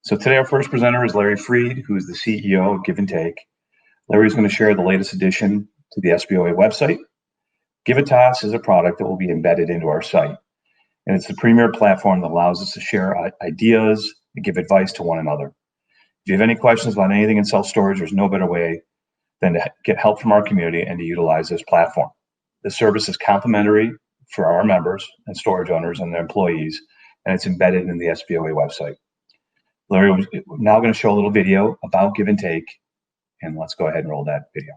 So today our first presenter is Larry Freed, who is the CEO of Give and Take. Larry's going to share the latest addition to the SBOA website. Givitas is a product that will be embedded into our site, and it's the premier platform that allows us to share ideas and give advice to one another. If you have any questions about anything in self-storage, there's no better way than to get help from our community and to utilize this platform. This service is complimentary for our members and storage owners and their employees, and it's embedded in the SBOA website. Larry is now going to show a little video about Give and Take, and let's go ahead and roll that video.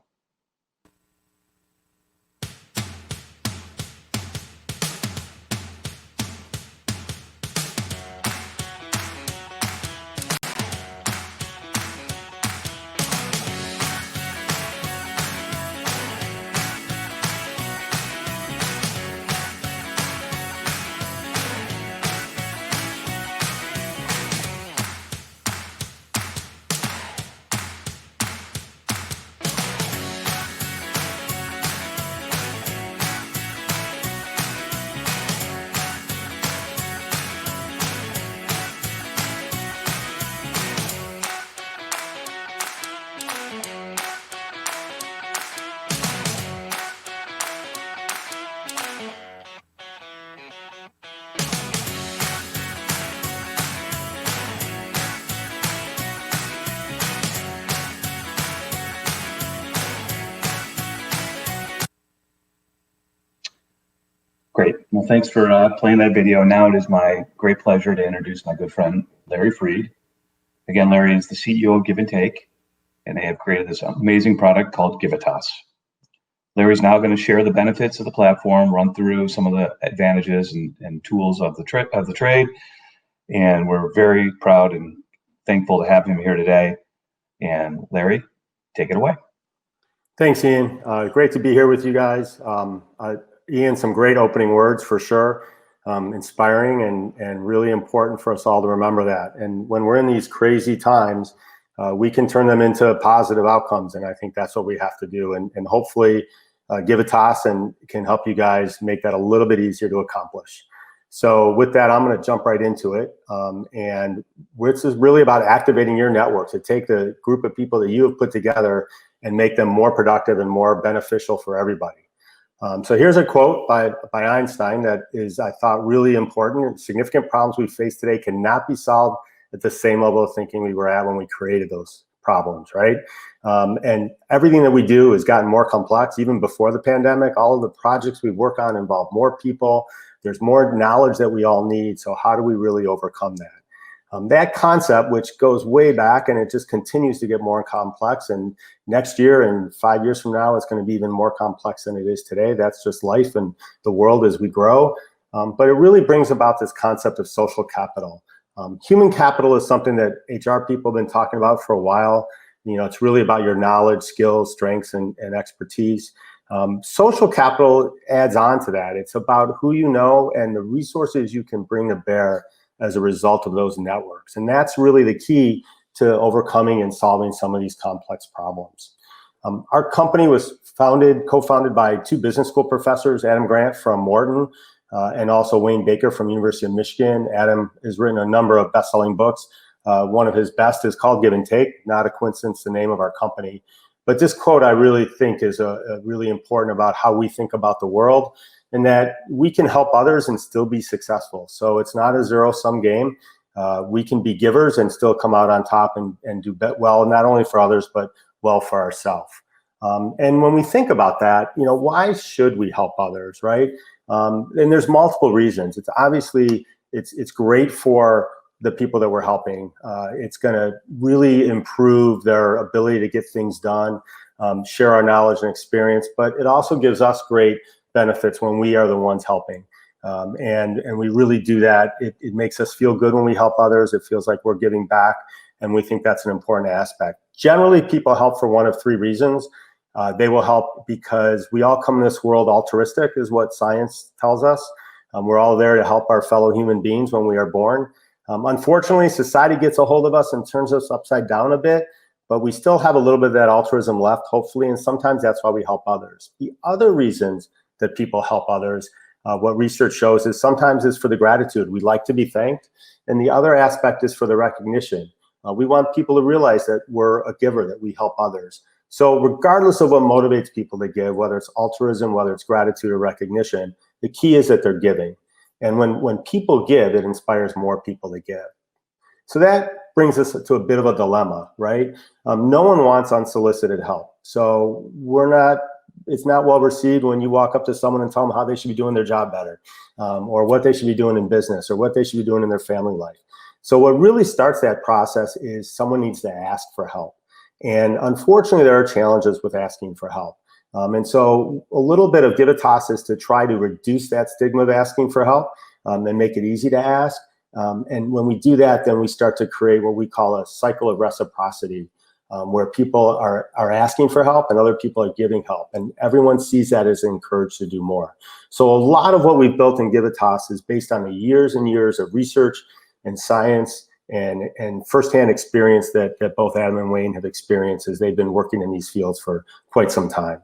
Great. Well, thanks for playing that video. Now it is my great pleasure to introduce my good friend, Larry Freed. Again, Larry is the CEO of Give and Take, and they have created this amazing product called Givitas. Larry's now going to share the benefits of the platform, run through some of the advantages and tools of the trade, and we're very proud and thankful to have him here today. And Larry, take it away. Thanks, Ian. Great to be here with you guys. Ian, some great opening words for sure. Inspiring and really important for us all to remember that. And when we're in these crazy times, we can turn them into positive outcomes. And I think that's what we have to do. And hopefully Givitas and can help you guys make that a little bit easier to accomplish. So with that, I'm going to jump right into it. And this is really about activating your network to take the group of people that you have put together and make them more productive and more beneficial for everybody. So here's a quote by Einstein that is, I thought, really important. Significant problems we face today cannot be solved at the same level of thinking we were at when we created those problems, right? And everything that we do has gotten more complex. Even before the pandemic, all of the projects we work on involve more people. There's more knowledge that we all need. So how do we really overcome that? That concept, which goes way back, and it just continues to get more complex. And next year and 5 years from now, it's going to be even more complex than it is today. That's just life and the world as we grow. But it really brings about this concept of social capital. Human capital is something that HR people have been talking about for a while. You know, it's really about your knowledge, skills, strengths, and expertise. Social capital adds on to that. It's about who you know and the resources you can bring to bear as a result of those networks. And that's really the key to overcoming and solving some of these complex problems. Our company was co-founded by two business school professors, Adam Grant from Morton, and also Wayne Baker from University of Michigan. Adam has written a number of best-selling books. One of his best is called Give and Take, not a coincidence, the name of our company. But this quote I really think is really important about how we think about the world, and that we can help others and still be successful. So it's not a zero-sum game. We can be givers and still come out on top and do well, not only for others, but well for ourselves. And when we think about that, you know, why should we help others, right? And there's multiple reasons. It's obviously, it's great for the people that we're helping. It's gonna really improve their ability to get things done, share our knowledge and experience, but it also gives us great benefits when we are the ones helping. And we really do that. It makes us feel good when we help others. It feels like we're giving back, and we think that's an important aspect. Generally, people help for one of three reasons. They will help because we all come in this world altruistic, is what science tells us. We're all there to help our fellow human beings when we are born. Unfortunately, society gets a hold of us and turns us upside down a bit, but we still have a little bit of that altruism left, hopefully, and sometimes that's why we help others. The other reasons that people help others, what research shows is sometimes is for the gratitude. We like to be thanked. And the other aspect is for the recognition. We want people to realize that we're a giver, that we help others. So regardless of what motivates people to give, whether it's altruism, whether it's gratitude or recognition, the key is that they're giving. And when people give, it inspires more people to give. So that brings us to a bit of a dilemma, right? No one wants unsolicited help. So it's not well received when you walk up to someone and tell them how they should be doing their job better, or what they should be doing in business, or what they should be doing in their family life. So what really starts that process is someone needs to ask for help. And unfortunately, there are challenges with asking for help. And so a little bit of Givitas is to try to reduce that stigma of asking for help, and make it easy to ask. And when we do that, then we start to create what we call a cycle of reciprocity, where people are asking for help and other people are giving help. And everyone sees that as encouraged to do more. So a lot of what we've built in Givitas is based on the years and years of research and science and firsthand experience that both Adam and Wayne have experienced as they've been working in these fields for quite some time.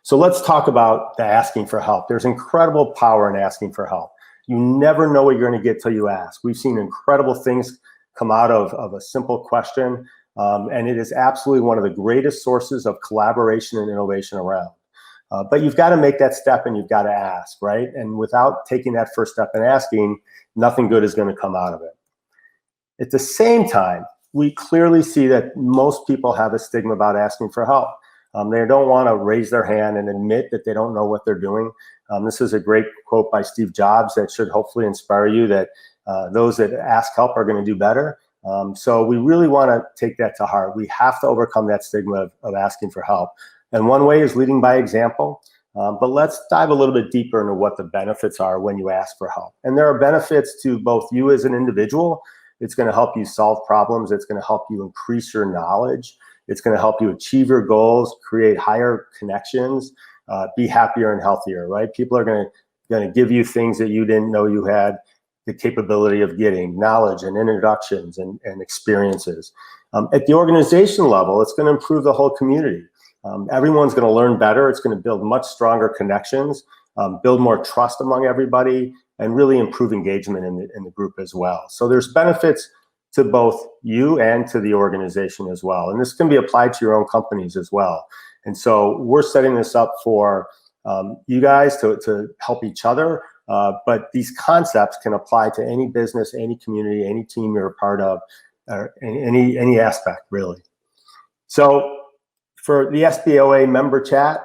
So let's talk about the asking for help. There's incredible power in asking for help. You never know what you're going to get till you ask. We've seen incredible things come out of a simple question, and it is absolutely one of the greatest sources of collaboration and innovation around. But you've got to make that step and you've got to ask, right? And without taking that first step and asking, nothing good is going to come out of it. At the same time, we clearly see that most people have a stigma about asking for help. They don't want to raise their hand and admit that they don't know what they're doing. This is a great quote by Steve Jobs that should hopefully inspire you that those that ask help are going to do better. So we really want to take that to heart. We have to overcome that stigma of asking for help. And one way is leading by example. But let's dive a little bit deeper into what the benefits are when you ask for help. And there are benefits to both you as an individual. It's going to help you solve problems. It's going to help you increase your knowledge. It's going to help you achieve your goals, create higher connections, be happier and healthier, right? People are going to give you things that you didn't know you had the capability of getting, knowledge and introductions and experiences. At the organization level, it's going to improve the whole community. Everyone's going to learn better. It's going to build much stronger connections, build more trust among everybody, and really improve engagement in the group as well. So there's benefits to both you and to the organization as well. And this can be applied to your own companies as well. And so we're setting this up for you guys to help each other. But these concepts can apply to any business, any community, any team you're a part of, or any aspect really. So for the SBOA member chat,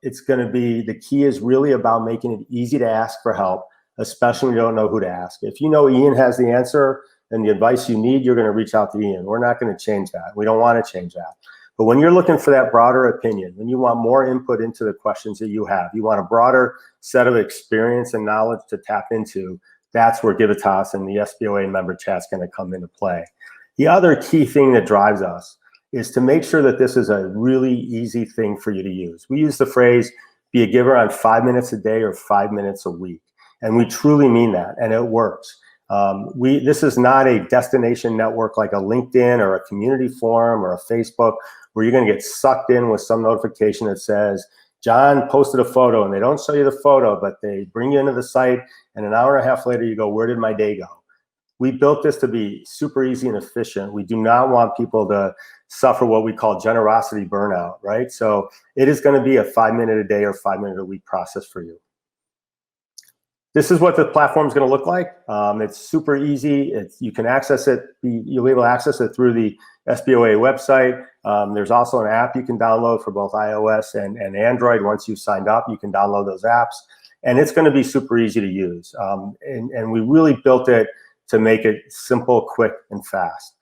it's going to be, the key is really about making it easy to ask for help, especially when you don't know who to ask. If you know Ian has the answer and the advice you need, you're going to reach out to Ian. We're not going to change that. We don't want to change that. But when you're looking for that broader opinion, when you want more input into the questions that you have, you want a broader set of experience and knowledge to tap into, that's where Givitas and the SBOA member chat's going to come into play. The other key thing that drives us is to make sure that this is a really easy thing for you to use. We use the phrase, be a giver on 5 minutes a day or 5 minutes a week. And we truly mean that, and it works. This is not a destination network like a LinkedIn or a community forum or a Facebook where you're going to get sucked in with some notification that says, John posted a photo, and they don't show you the photo, but they bring you into the site, and an hour and a half later you go, where did my day go? We built this to be super easy and efficient. We do not want people to suffer what we call generosity burnout, right? So it is going to be a 5 minute a day or 5 minute a week process for you. This is what the platform is going to look like. It's super easy. You can access it. You'll be able to access it through the SBOA website. There's also an app you can download for both iOS and Android. Once you've signed up, you can download those apps. And it's going to be super easy to use. And we really built it to make it simple, quick, and fast.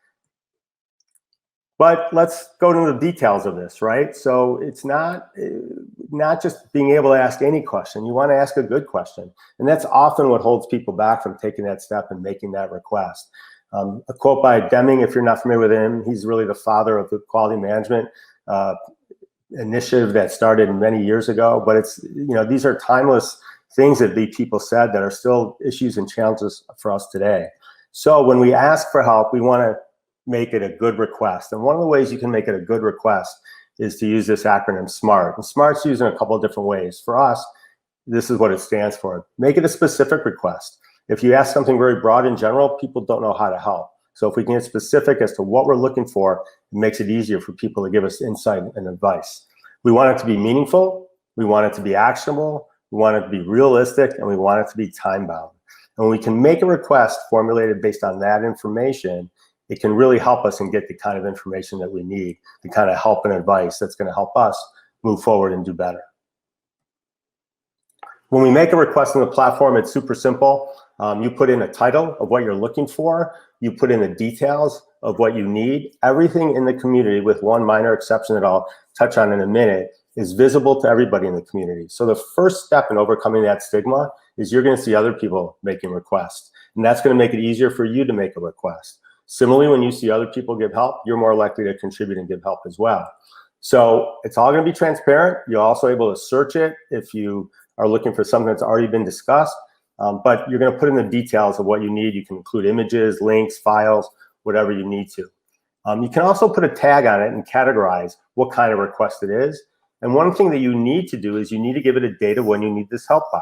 But let's go into the details of this, right? So it's not just being able to ask any question. You want to ask a good question. And that's often what holds people back from taking that step and making that request. A quote by Deming, if you're not familiar with him, he's really the father of the quality management initiative that started many years ago. But it's, these are timeless things that the people said that are still issues and challenges for us today. So when we ask for help, we want to make it a good request. And one of the ways you can make it a good request is to use this acronym SMART. And SMART's used in a couple of different ways. For us, this is what it stands for. Make it a specific request. If you ask something very broad in general, people don't know how to help. So if we can get specific as to what we're looking for, it makes it easier for people to give us insight and advice. We want it to be meaningful, we want it to be actionable, we want it to be realistic, and we want it to be time-bound. And when we can make a request formulated based on that information, it can really help us and get the kind of information that we need, the kind of help and advice that's going to help us move forward and do better. When we make a request on the platform, it's super simple. You put in a title of what you're looking for. You put in the details of what you need. Everything in the community, with one minor exception that I'll touch on in a minute, is visible to everybody in the community. So the first step in overcoming that stigma is you're going to see other people making requests. And that's going to make it easier for you to make a request. Similarly, when you see other people give help, you're more likely to contribute and give help as well. So it's all going to be transparent. You're also able to search it if you are looking for something that's already been discussed, but you're going to put in the details of what you need. You can include images, links, files, whatever you need to. You can also put a tag on it and categorize what kind of request it is. And one thing that you need to do is you need to give it a date of when you need this help by.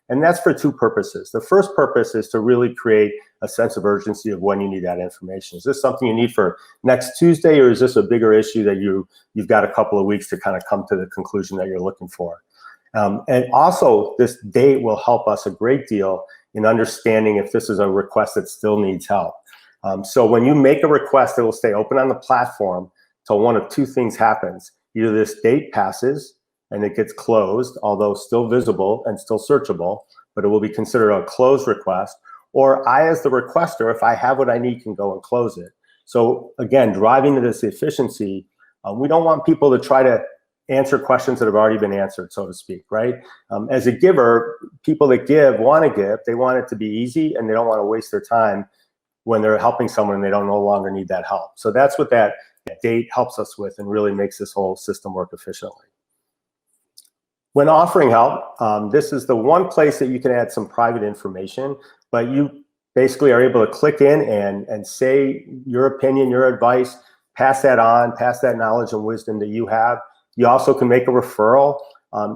And that's for two purposes. The first purpose is to really create a sense of urgency of when you need that information. Is this something you need for next Tuesday, or is this a bigger issue that you've got a couple of weeks to kind of come to the conclusion that you're looking for? And also, this date will help us a great deal in understanding if this is a request that still needs help. So when you make a request, it will stay open on the platform till one of two things happens. Either this date passes and it gets closed, although still visible and still searchable, but it will be considered a closed request, or I, as the requester, if I have what I need, can go and close it. So again, driving to this efficiency, we don't want people to try to answer questions that have already been answered, so to speak, right? As a giver, people that give want to give, they want it to be easy, and they don't want to waste their time when they're helping someone and they don't no longer need that help. So that's what that date helps us with and really makes this whole system work efficiently. When offering help, this is the one place that you can add some private information, but you basically are able to click in and say your opinion, your advice, pass that on, pass that knowledge and wisdom that you have. You also can make a referral.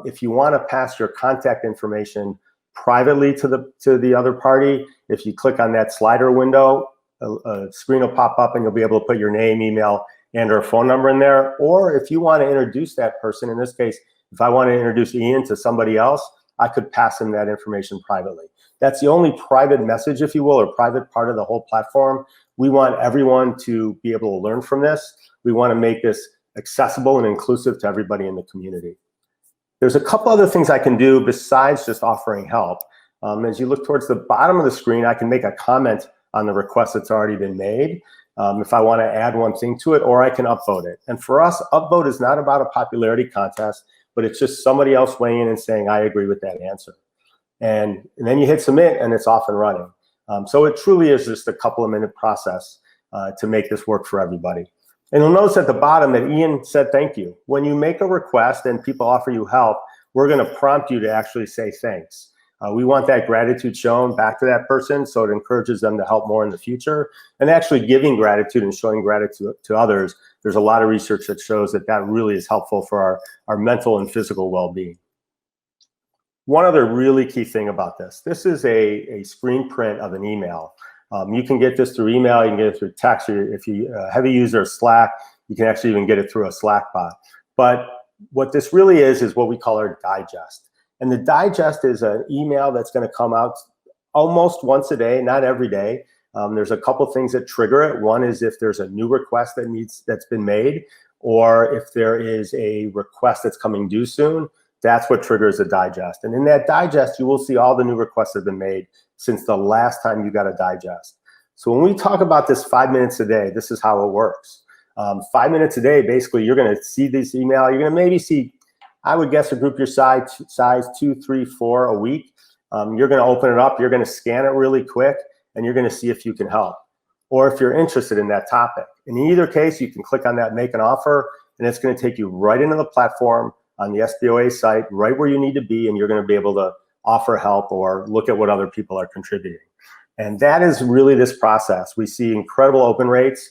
If you want to pass your contact information privately to the other party, if you click on that slider window, a screen will pop up and you'll be able to put your name, email, and or phone number in there. Or if you want to introduce that person, in this case, if I want to introduce Ian to somebody else, I could pass him that information privately. That's the only private message, if you will, or private part of the whole platform. We want everyone to be able to learn from this. We want to make this accessible and inclusive to everybody in the community. There's a couple other things I can do besides just offering help. As you look towards the bottom of the screen, I can make a comment on the request that's already been made. If I want to add one thing to it, or I can upvote it. And for us, upvote is not about a popularity contest, but it's just somebody else weighing in and saying, I agree with that answer. And then you hit submit and it's off and running. So it truly is just a couple of minute process to make this work for everybody. And you'll notice at the bottom that Ian said thank you. When you make a request and people offer you help, we're going to prompt you to actually say thanks. We want that gratitude shown back to that person, so it encourages them to help more in the future. And actually giving gratitude and showing gratitude to others, there's a lot of research that shows that that really is helpful for our mental and physical well-being. One other really key thing about this is a screen print of an email. You can get this through email, you can get it through text, or if you're a heavy user of Slack, you can actually even get it through a Slack bot. But what this really is what we call our digest. And the digest is an email that's going to come out almost once a day, not every day. There's a couple things that trigger it. One is if there's a new request that's been made, or if there is a request that's coming due soon, that's what triggers a digest. And in that digest, you will see all the new requests that have been made since the last time you got a digest. So when we talk about this 5 minutes a day, this is how it works. 5 minutes a day, basically, you're going to see this email. You're going to maybe see, I would guess, a group your size 2, 3, 4 a week. You're going to open it up. You're going to scan it really quick, and you're going to see if you can help, or if you're interested in that topic. In either case, you can click on that make an offer, and it's going to take you right into the platform on the SBOA site, right where you need to be, and you're going to be able to offer help or look at what other people are contributing. And that is really this process. We see incredible open rates.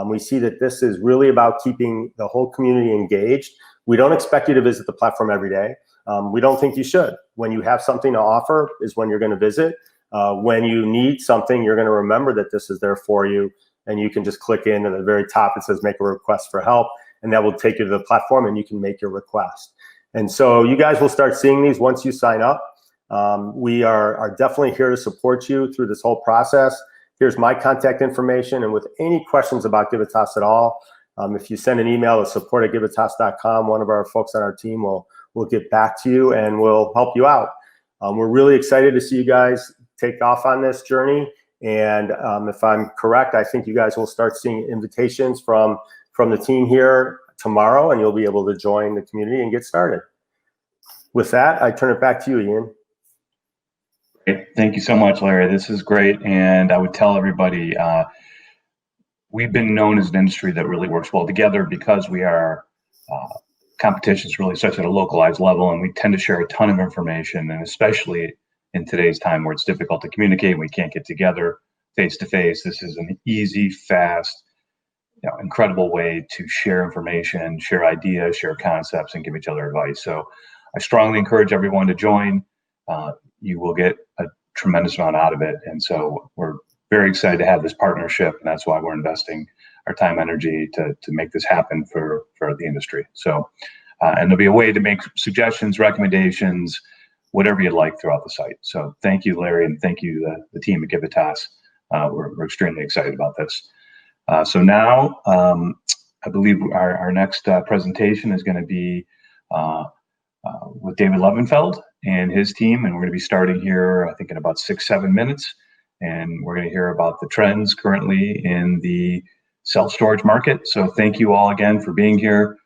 We see that this is really about keeping the whole community engaged. We don't expect you to visit the platform every day. We don't think you should. When you have something to offer is when you're going to visit. When you need something, you're going to remember that this is there for you. and you can just click in at the very top. It says make a request for help, and that will take you to the platform and you can make your request. And so you guys will start seeing these once you sign up. We are definitely here to support you through this whole process. Here's my contact information, and with any questions about Givitas at all, if you send an email to support@givitas.com, one of our folks on our team will get back to you and will help you out. We're really excited to see you guys take off on this journey. And if I'm correct, I think you guys will start seeing invitations from the team here tomorrow, and you'll be able to join the community and get started. With that, I turn it back to you, Ian. Great. Thank you so much, Larry. This is great. And I would tell everybody, we've been known as an industry that really works well together because we are competition is really such at a localized level, and we tend to share a ton of information, and especially in today's time where it's difficult to communicate, we can't get together face to face. This is an easy, fast, incredible way to share information, share ideas, share concepts, and give each other advice. So I strongly encourage everyone to join. You will get a tremendous amount out of it. And so we're very excited to have this partnership, and that's why we're investing our time, energy to make this happen for the industry. So, and there'll be a way to make suggestions, recommendations, whatever you'd like throughout the site. So thank you, Larry, and thank you, the team at Givitas. We're extremely excited about this. So now, I believe our next presentation is going to be with David Levenfeld and his team, and we're going to be starting here, I think, in about 6-7 minutes. And we're going to hear about the trends currently in the self-storage market. So thank you all again for being here.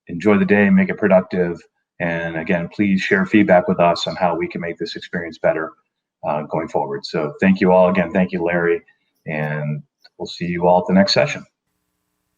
Enjoy the day, make it productive. And again, please share feedback with us on how we can make this experience better going forward. So thank you all again. Thank you, Larry. And we'll see you all at the next session.